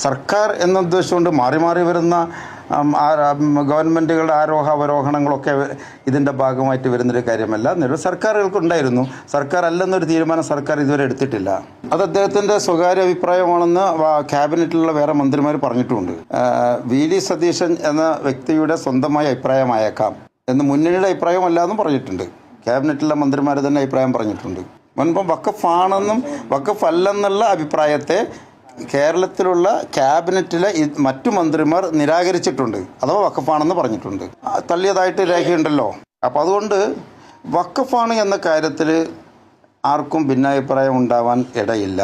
സർക്കാർ എന്ന ഉദ്ദേശമുണ്ട് മാറി മാറി വരുന്ന ഗവൺമെൻറ്റുകളുടെ അവരോഹണങ്ങളൊക്കെ ഇതിൻ്റെ ഭാഗമായിട്ട് വരുന്നൊരു കാര്യമല്ല. നിലവിൽ സർക്കാരുകൾക്കുണ്ടായിരുന്നു. സർക്കാർ അല്ലെന്നൊരു തീരുമാനം സർക്കാർ ഇതുവരെ എടുത്തിട്ടില്ല. അത് അദ്ദേഹത്തിൻ്റെ സ്വകാര്യ അഭിപ്രായമാണെന്ന് ക്യാബിനറ്റിലുള്ള വേറെ മന്ത്രിമാർ പറഞ്ഞിട്ടുമുണ്ട്. വി.ഡി. സതീശൻ എന്ന വ്യക്തിയുടെ സ്വന്തമായ അഭിപ്രായമായേക്കാം എന്ന് മുന്നണിയുടെ അഭിപ്രായമല്ല എന്നും പറഞ്ഞിട്ടുണ്ട്. ക്യാബിനറ്റിലുള്ള മന്ത്രിമാർ തന്നെ അഭിപ്രായം പറഞ്ഞിട്ടുണ്ട്. മുൻപ് വഖഫാണെന്നും വഖഫ് അല്ലെന്നുള്ള അഭിപ്രായത്തെ കേരളത്തിലുള്ള ക്യാബിനറ്റിലെ മറ്റു മന്ത്രിമാർ നിരാകരിച്ചിട്ടുണ്ട്. അഥവാ വഖഫാണെന്ന് പറഞ്ഞിട്ടുണ്ട്. തള്ളിയതായിട്ട് രേഖയുണ്ടല്ലോ. അപ്പോൾ അതുകൊണ്ട് വഖഫാണ് എന്ന കാര്യത്തിൽ ആർക്കും ഭിന്നാഭിപ്രായം ഉണ്ടാവാൻ ഇടയില്ല.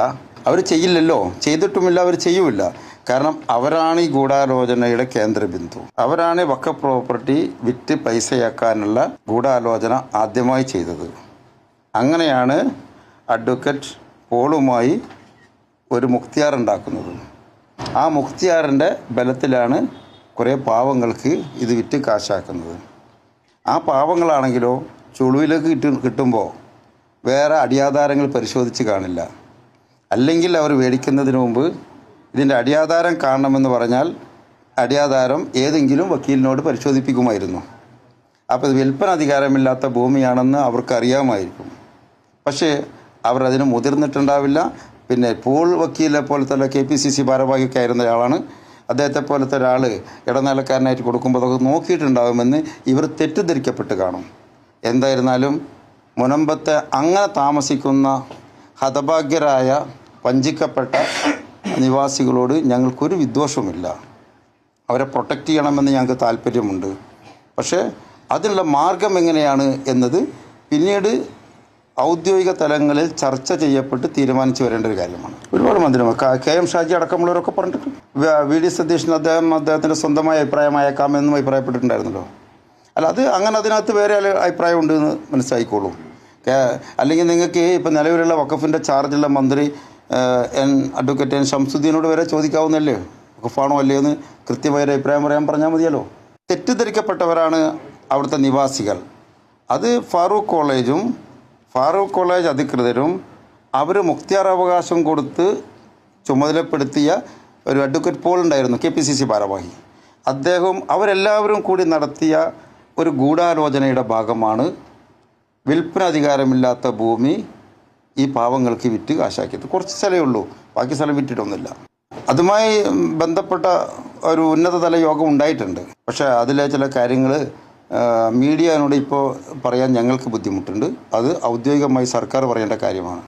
അവർ ചെയ്യില്ലല്ലോ, ചെയ്തിട്ടുമില്ല, അവർ ചെയ്യുമില്ല. കാരണം അവരാണ് ഈ ഗൂഢാലോചനയുടെ കേന്ദ്രബിന്ദു. അവരാണ് വഖഫ് പ്രോപ്പർട്ടി വിറ്റ് പൈസയാക്കാനുള്ള ഗൂഢാലോചന ആദ്യമായി ചെയ്തത്. അങ്ങനെയാണ് അഡ്വക്കേറ്റ് പോളുമായി ഒരു മുഖ്തിയാർ ഉണ്ടാക്കുന്നത്. ആ മുഖ്തിയാറിൻ്റെ ബലത്തിലാണ് കുറേ പാവങ്ങൾക്ക് ഇത് വിറ്റ് കാശാക്കുന്നത്. ആ പാവങ്ങളാണെങ്കിലോ ചുളുവിലേക്ക് കിട്ടുമ്പോൾ വേറെ അടിയാധാരങ്ങൾ പരിശോധിച്ച് കാണില്ല. അല്ലെങ്കിൽ അവർ മേടിക്കുന്നതിന് മുമ്പ് ഇതിൻ്റെ അടിയാധാരം കാണണമെന്ന് പറഞ്ഞാൽ അടിയാധാരം ഏതെങ്കിലും വക്കീലിനോട് പരിശോധിപ്പിക്കുമായിരുന്നു. അപ്പോൾ ഇത് വിൽപ്പന അധികാരമില്ലാത്ത ഭൂമിയാണെന്ന് അവർക്കറിയാമായിരിക്കും. പക്ഷേ അവർ അതിന് മുതിർന്നിട്ടുണ്ടാവില്ല. പിന്നെ പോൾ വക്കീലെ പോലത്തെ KPCC ഭാരവാഹിയൊക്കെ ആയിരുന്ന ആളാണ്. അദ്ദേഹത്തെ പോലത്തെ ഒരാൾ ഇടനിലക്കാരനായിട്ട് കൊടുക്കുമ്പോൾ അതൊക്കെ നോക്കിയിട്ടുണ്ടാകുമെന്ന് ഇവർ തെറ്റിദ്ധരിക്കപ്പെട്ട് കാണും. എന്തായിരുന്നാലും മുനമ്പത്തെ അങ്ങനെ താമസിക്കുന്ന ഹതഭാഗ്യരായ വഞ്ചിക്കപ്പെട്ട നിവാസികളോട് ഞങ്ങൾക്കൊരു വിദ്വേഷവുമില്ല. അവരെ പ്രൊട്ടക്റ്റ് ചെയ്യണമെന്ന് ഞങ്ങൾക്ക് താല്പര്യമുണ്ട്. പക്ഷേ അതിനുള്ള മാർഗം എങ്ങനെയാണ് എന്നത് പിന്നീട് ഔദ്യോഗിക തലങ്ങളിൽ ചർച്ച ചെയ്യപ്പെട്ട് തീരുമാനിച്ചു വരേണ്ട ഒരു കാര്യമാണ്. ഒരുപാട് മന്ത്രിമാർ KM ഷാജി അടക്കമുള്ളവരൊക്കെ പറഞ്ഞിട്ട് വി.ഡി. സതീശൻ അദ്ദേഹത്തിൻ്റെ സ്വന്തമായ അഭിപ്രായമായേക്കാമെന്നും അഭിപ്രായപ്പെട്ടിട്ടുണ്ടായിരുന്നല്ലോ. അല്ല, അത് അങ്ങനെ അതിനകത്ത് വേറെ അഭിപ്രായം ഉണ്ട് എന്ന് മനസ്സിലായിക്കോളൂ. അല്ലെങ്കിൽ നിങ്ങൾക്ക് ഇപ്പം നിലവിലുള്ള വഖഫിൻ്റെ ചാർജുള്ള മന്ത്രി അഡ്വക്കേറ്റ് N. ഷംസുദ്ദീനോട് വരെ ചോദിക്കാവുന്നല്ലേ വഖഫാണോ അല്ലേ എന്ന് കൃത്യമായ അഭിപ്രായം പറഞ്ഞാൽ മതിയല്ലോ. തെറ്റിദ്ധരിക്കപ്പെട്ടവരാണ് അവിടുത്തെ നിവാസികൾ. അത് ഫാറൂഖ് കോളേജ് അധികൃതരും അവർ മുഖ്തിയാർ അവകാശം കൊടുത്ത് ചുമതലപ്പെടുത്തിയ ഒരു അഡ്വക്കേറ്റ് പോൾ ഉണ്ടായിരുന്നു, KPCC ഭാരവാഹി. അദ്ദേഹം അവരെല്ലാവരും കൂടി നടത്തിയ ഒരു ഗൂഢാലോചനയുടെ ഭാഗമാണ് വിൽപ്പന അധികാരമില്ലാത്ത ഭൂമി ഈ പാവങ്ങൾക്ക് വിറ്റ് കാശാക്കിയത്. കുറച്ച് സ്ഥലമേ ഉള്ളൂ, ബാക്കി സ്ഥലം വിറ്റിട്ടൊന്നുമില്ല. അതുമായി ബന്ധപ്പെട്ട ഒരു ഉന്നതതല യോഗം ഉണ്ടായിട്ടുണ്ട്. പക്ഷേ അതിലെ ചില കാര്യങ്ങൾ മീഡിയയോട് ഇപ്പോൾ പറയാൻ ഞങ്ങൾക്ക് ബുദ്ധിമുട്ടുണ്ട്. അത് ഔദ്യോഗികമായി സർക്കാർ പറയേണ്ട കാര്യമാണ്.